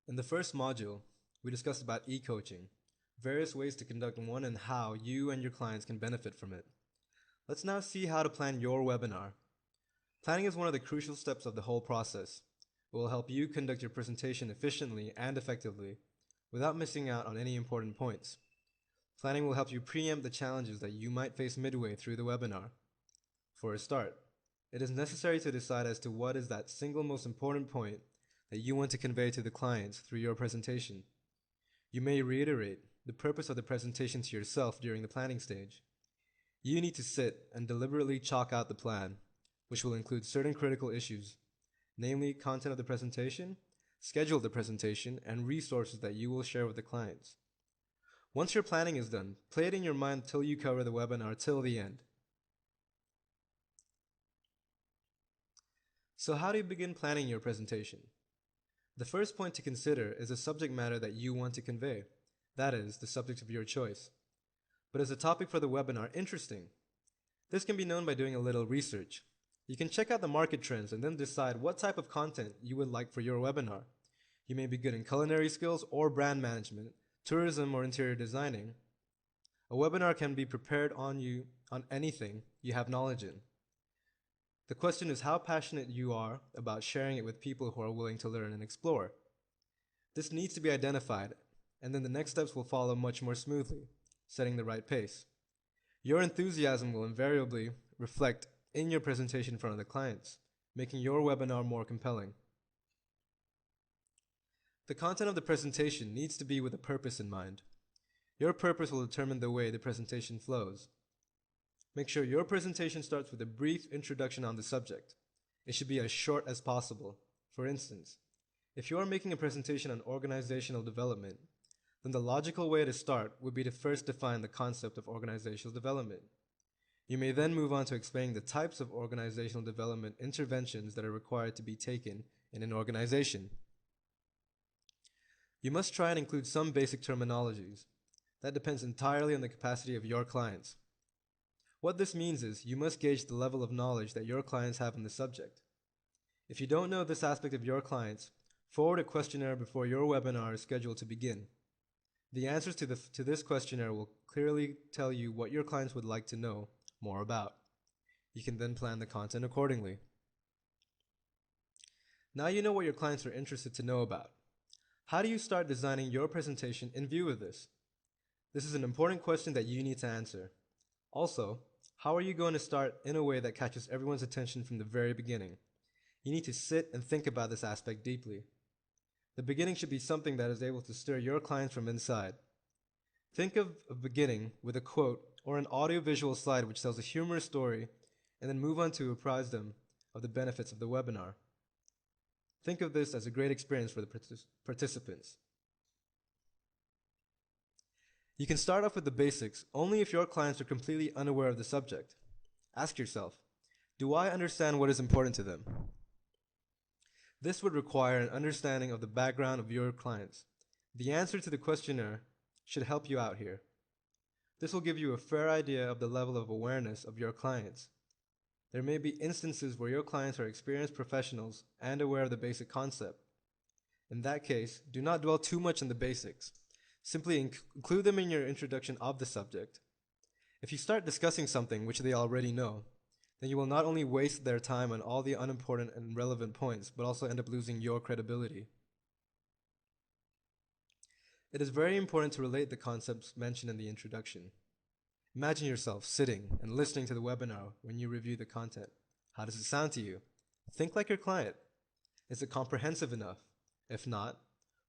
In the first module, we discussed about e-coaching, various ways to conduct one and how you and your clients can benefit from it. Let's now see how to plan your webinar. Planning is one of the crucial steps of the whole process. It will help you conduct your presentation efficiently and effectively without missing out on any important points. Planning will help you preempt the challenges that you might face midway through the webinar. For a start, it is necessary to decide as to what is that single most important point that you want to convey to the clients through your presentation. You may reiterate the purpose of the presentation to yourself during the planning stage. You need to sit and deliberately chalk out the plan, which will include certain critical issues, namely content of the presentation, schedule of the presentation, and resources that you will share with the clients. Once your planning is done, play it in your mind till you cover the webinar till the end. So how do you begin planning your presentation? The first point to consider is the subject matter that you want to convey, that is, the subject of your choice. But is the topic for the webinar interesting? This can be known by doing a little research. You can check out the market trends and then decide what type of content you would like for your webinar. You may be good in culinary skills or brand management, tourism or interior designing. A webinar can be prepared on anything you have knowledge in. The question is how passionate you are about sharing it with people who are willing to learn and explore. This needs to be identified, and then the next steps will follow much more smoothly, setting the right pace. Your enthusiasm will invariably reflect in your presentation in front of the clients, making your webinar more compelling. The content of the presentation needs to be with a purpose in mind. Your purpose will determine the way the presentation flows. Make sure your presentation starts with a brief introduction on the subject. It should be as short as possible. For instance, if you are making a presentation on organizational development, then the logical way to start would be to first define the concept of organizational development. You may then move on to explaining the types of organizational development interventions that are required to be taken in an organization. You must try and include some basic terminologies. That depends entirely on the capacity of your clients. What this means is you must gauge the level of knowledge that your clients have in the subject. If you don't know this aspect of your clients, forward a questionnaire before your webinar is scheduled to begin. The answers to this questionnaire will clearly tell you what your clients would like to know more about. You can then plan the content accordingly. Now you know what your clients are interested to know about. How do you start designing your presentation in view of this? This is an important question that you need to answer. Also, how are you going to start in a way that catches everyone's attention from the very beginning? You need to sit and think about this aspect deeply. The beginning should be something that is able to stir your clients from inside. Think of a beginning with a quote or an audio-visual slide which tells a humorous story, and then move on to apprise them of the benefits of the webinar. Think of this as a great experience for the participants. You can start off with the basics only if your clients are completely unaware of the subject. Ask yourself, do I understand what is important to them? This would require an understanding of the background of your clients. The answer to the questionnaire should help you out here. This will give you a fair idea of the level of awareness of your clients. There may be instances where your clients are experienced professionals and aware of the basic concept. In that case, do not dwell too much on the basics. Simply include them in your introduction of the subject. If you start discussing something which they already know, then you will not only waste their time on all the unimportant and relevant points, but also end up losing your credibility. It is very important to relate the concepts mentioned in the introduction. Imagine yourself sitting and listening to the webinar when you review the content. How does it sound to you? Think like your client. Is it comprehensive enough? If not,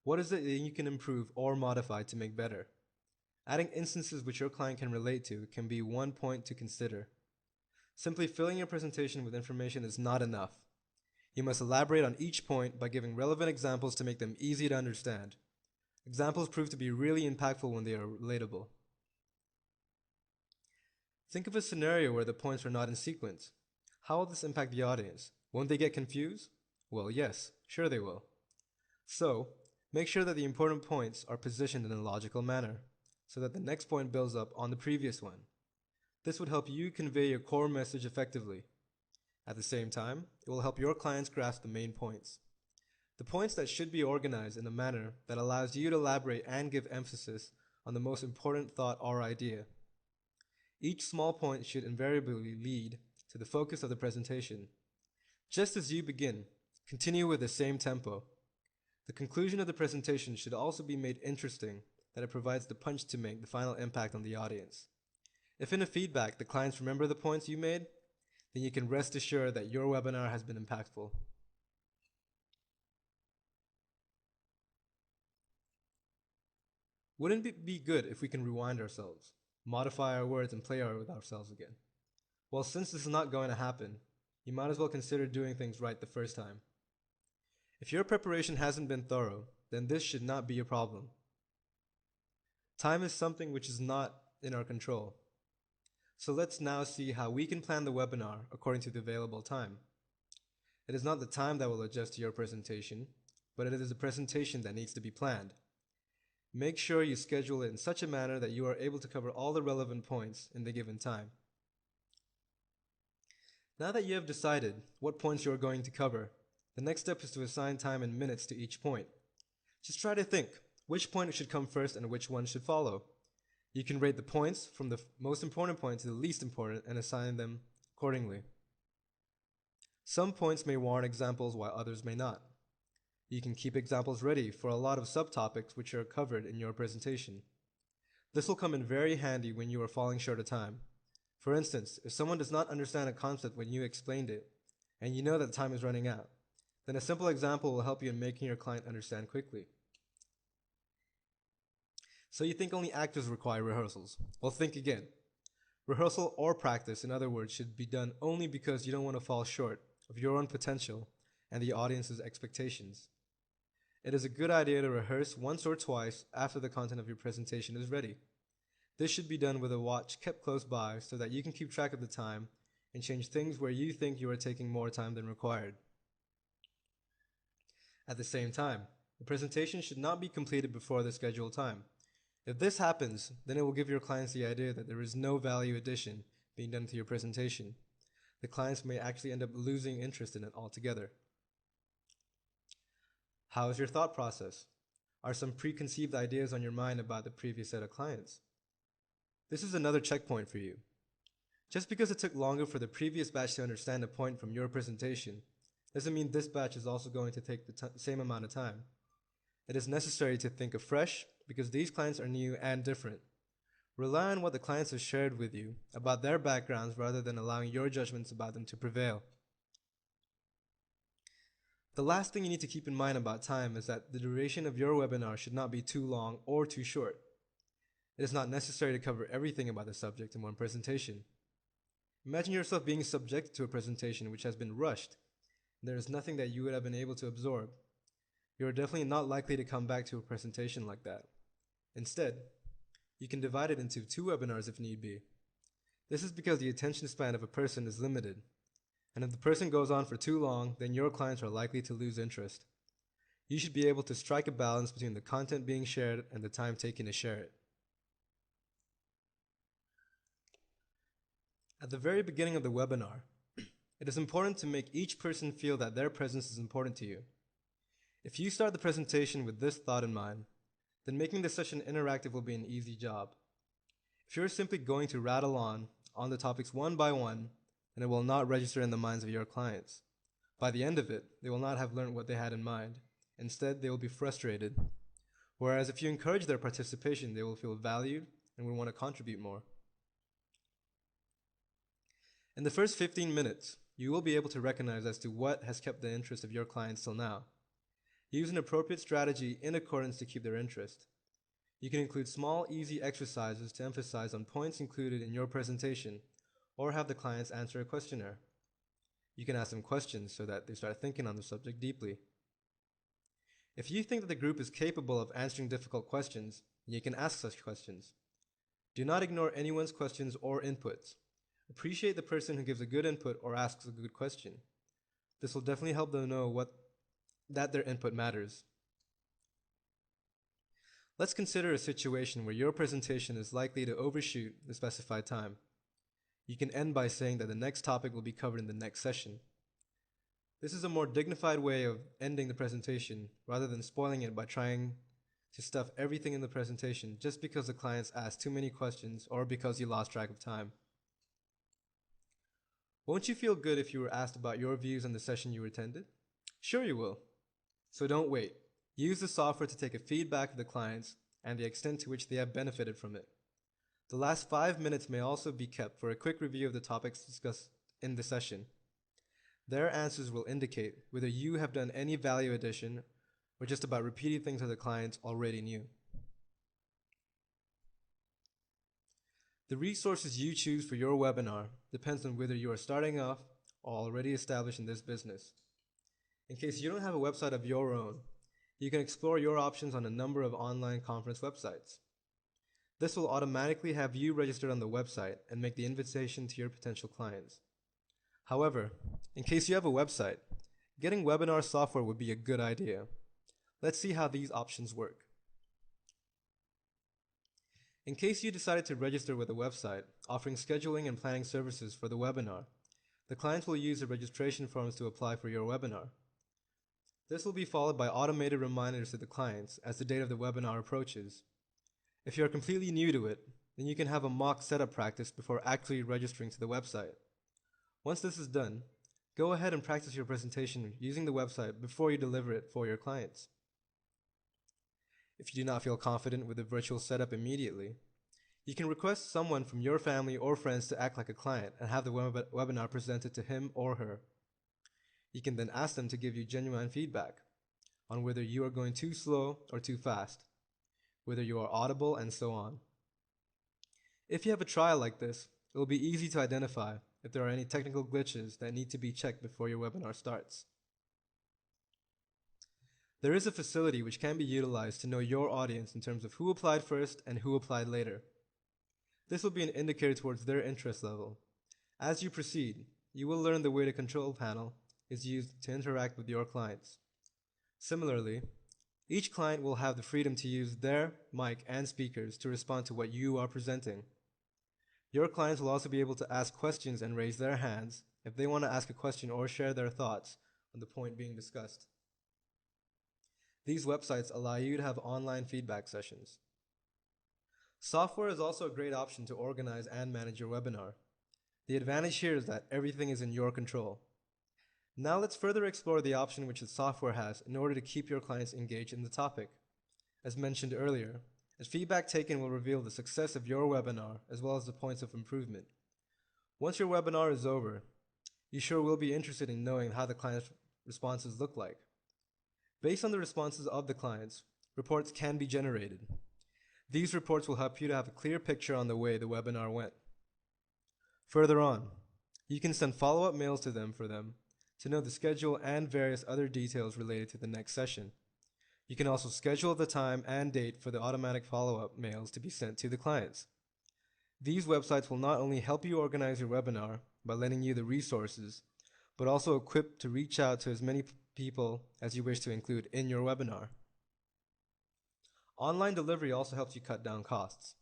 what is it that you can improve or modify to make better? Adding instances which your client can relate to can be one point to consider. Simply filling your presentation with information is not enough. You must elaborate on each point by giving relevant examples to make them easy to understand. Examples prove to be really impactful when they are relatable. Think of a scenario where the points are not in sequence. How will this impact the audience? Won't they get confused? Well, yes, sure they will. So, make sure that the important points are positioned in a logical manner, so that the next point builds up on the previous one. This would help you convey your core message effectively. At the same time, it will help your clients grasp the main points. The points that should be organized in a manner that allows you to elaborate and give emphasis on the most important thought or idea. Each small point should invariably lead to the focus of the presentation. Just as you begin, continue with the same tempo. The conclusion of the presentation should also be made interesting, that it provides the punch to make the final impact on the audience. If in a feedback the clients remember the points you made, then you can rest assured that your webinar has been impactful. Wouldn't it be good if we can rewind ourselves, modify our words, and play with ourselves again? Well, since this is not going to happen, you might as well consider doing things right the first time. If your preparation hasn't been thorough, then this should not be a problem. Time is something which is not in our control. So let's now see how we can plan the webinar according to the available time. It is not the time that will adjust to your presentation, but it is the presentation that needs to be planned. Make sure you schedule it in such a manner that you are able to cover all the relevant points in the given time. Now that you have decided what points you are going to cover, the next step is to assign time in minutes to each point. Just try to think which point should come first and which one should follow. You can rate the points from the most important point to the least important and assign them accordingly. Some points may warrant examples while others may not. You can keep examples ready for a lot of subtopics which are covered in your presentation. This will come in very handy when you are falling short of time. For instance, if someone does not understand a concept when you explained it, and you know that time is running out, then a simple example will help you in making your client understand quickly. So you think only actors require rehearsals? Well, think again. Rehearsal or practice, in other words, should be done only because you don't want to fall short of your own potential and the audience's expectations. It is a good idea to rehearse once or twice after the content of your presentation is ready. This should be done with a watch kept close by so that you can keep track of the time and change things where you think you are taking more time than required. At the same time, the presentation should not be completed before the scheduled time. If this happens, then it will give your clients the idea that there is no value addition being done to your presentation. The clients may actually end up losing interest in it altogether. How is your thought process? Are some preconceived ideas on your mind about the previous set of clients? This is another checkpoint for you. Just because it took longer for the previous batch to understand a point from your presentation doesn't mean this batch is also going to take the same amount of time. It is necessary to think afresh because these clients are new and different. Rely on what the clients have shared with you about their backgrounds rather than allowing your judgments about them to prevail. The last thing you need to keep in mind about time is that the duration of your webinar should not be too long or too short. It is not necessary to cover everything about the subject in one presentation. Imagine yourself being subjected to a presentation which has been rushed, and there is nothing that you would have been able to absorb. You are definitely not likely to come back to a presentation like that. Instead, you can divide it into 2 webinars if need be. This is because the attention span of a person is limited, and if the person goes on for too long, then your clients are likely to lose interest. You should be able to strike a balance between the content being shared and the time taken to share it. At the very beginning of the webinar, it is important to make each person feel that their presence is important to you. If you start the presentation with this thought in mind, then making the session interactive will be an easy job. If you're simply going to rattle on the topics one by one, then it will not register in the minds of your clients. By the end of it, they will not have learned what they had in mind. Instead, they will be frustrated. Whereas if you encourage their participation, they will feel valued and will want to contribute more. In the first 15 minutes, you will be able to recognize as to what has kept the interest of your clients till now. Use an appropriate strategy in accordance to keep their interest. You can include small, easy exercises to emphasize on points included in your presentation, or have the clients answer a questionnaire. You can ask them questions so that they start thinking on the subject deeply. If you think that the group is capable of answering difficult questions, you can ask such questions. Do not ignore anyone's questions or inputs. Appreciate the person who gives a good input or asks a good question. This will definitely help them know that their input matters. Let's consider a situation where your presentation is likely to overshoot the specified time. You can end by saying that the next topic will be covered in the next session. This is a more dignified way of ending the presentation rather than spoiling it by trying to stuff everything in the presentation just because the clients asked too many questions or because you lost track of time. Won't you feel good if you were asked about your views on the session you attended? Sure you will. So don't wait. Use the software to take a feedback of the clients and the extent to which they have benefited from it. The last 5 minutes may also be kept for a quick review of the topics discussed in the session. Their answers will indicate whether you have done any value addition or just about repeating things that the clients already knew. The resources you choose for your webinar depends on whether you are starting off or already established in this business. In case you don't have a website of your own, you can explore your options on a number of online conference websites. This will automatically have you registered on the website and make the invitation to your potential clients. However, in case you have a website, getting webinar software would be a good idea. Let's see how these options work. In case you decided to register with a website offering scheduling and planning services for the webinar, the clients will use the registration forms to apply for your webinar. This will be followed by automated reminders to the clients as the date of the webinar approaches. If you are completely new to it, then you can have a mock setup practice before actually registering to the website. Once this is done, go ahead and practice your presentation using the website before you deliver it for your clients. If you do not feel confident with the virtual setup immediately, you can request someone from your family or friends to act like a client and have the webinar presented to him or her. You can then ask them to give you genuine feedback on whether you are going too slow or too fast, whether you are audible, and so on. If you have a trial like this, it will be easy to identify if there are any technical glitches that need to be checked before your webinar starts. There is a facility which can be utilized to know your audience in terms of who applied first and who applied later. This will be an indicator towards their interest level. As you proceed, you will learn the way the control panel is used to interact with your clients. Similarly, each client will have the freedom to use their mic and speakers to respond to what you are presenting. Your clients will also be able to ask questions and raise their hands if they want to ask a question or share their thoughts on the point being discussed. These websites allow you to have online feedback sessions. Software is also a great option to organize and manage your webinar. The advantage here is that everything is in your control. Now let's further explore the option which the software has in order to keep your clients engaged in the topic. As mentioned earlier, the feedback taken will reveal the success of your webinar as well as the points of improvement. Once your webinar is over, you sure will be interested in knowing how the client's responses look like. Based on the responses of the clients, reports can be generated. These reports will help you to have a clear picture on the way the webinar went. Further on, you can send follow-up mails to them to know the schedule and various other details related to the next session. You can also schedule the time and date for the automatic follow-up mails to be sent to the clients. These websites will not only help you organize your webinar by lending you the resources, but also equipped to reach out to as many people as you wish to include in your webinar. Online delivery also helps you cut down costs.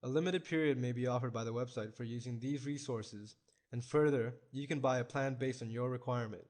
A limited period may be offered by the website for using these resources, and further, you can buy a plan based on your requirement.